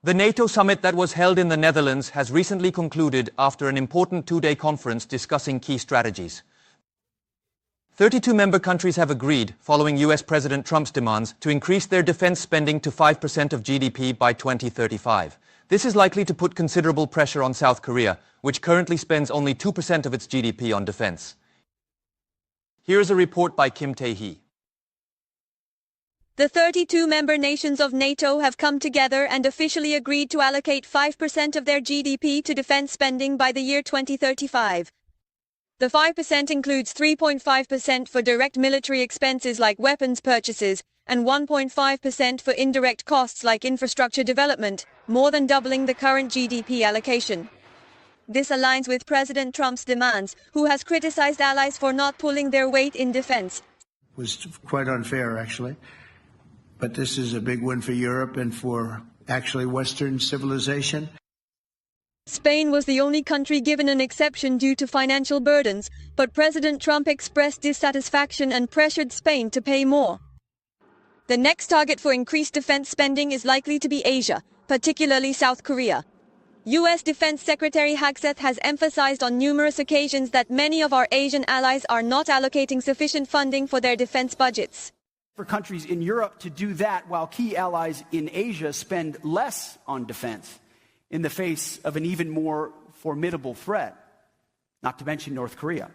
The NATO summit that was held in the Netherlands has recently concluded after an important two-day conference discussing key strategies. 32 member countries have agreed, following US President Trump's demands, to increase their defense spending to 5% of GDP by 2035. This is likely to put considerable pressure on South Korea, which currently spends only 2% of its GDP on defense. Here is a report by Kim Tae-hee. The 32 member nations of NATO have come together and officially agreed to allocate 5% of their GDP to defense spending by the year 2035. The 5% includes 3.5% for direct military expenses like weapons purchases and 1.5% for indirect costs like infrastructure development, more than doubling the current GDP allocation. This aligns with President Trump's demands, who has criticized allies for not pulling their weight in defense. It was quite unfair, actually. But this is a big win for Europe and for actually Western civilization. Spain was the only country given an exception due to financial burdens, but President Trump expressed dissatisfaction and pressured Spain to pay more. The next target for increased defense spending is likely to be Asia, particularly South Korea. U.S. Defense Secretary Hegseth has emphasized on numerous occasions that many of our Asian allies are not allocating sufficient funding for their defense budgets. For countries in Europe to do that while key allies in Asia spend less on defense in the face of an even more formidable threat, not to mention North Korea.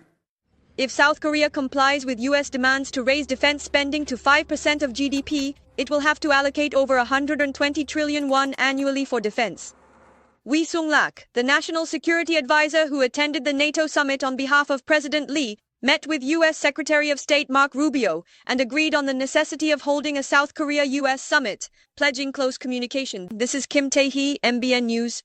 If South Korea complies with U.S. demands to raise defense spending to 5% of GDP, it will have to allocate over 120 trillion won annually for defense. Wee Sung-lak, the national security advisor who attended the NATO summit on behalf of President Lee, met with U.S. Secretary of State Mark Rubio and agreed on the necessity of holding a South Korea-U.S. summit, pledging close communication. This is Kim Tae-hee, MBN News.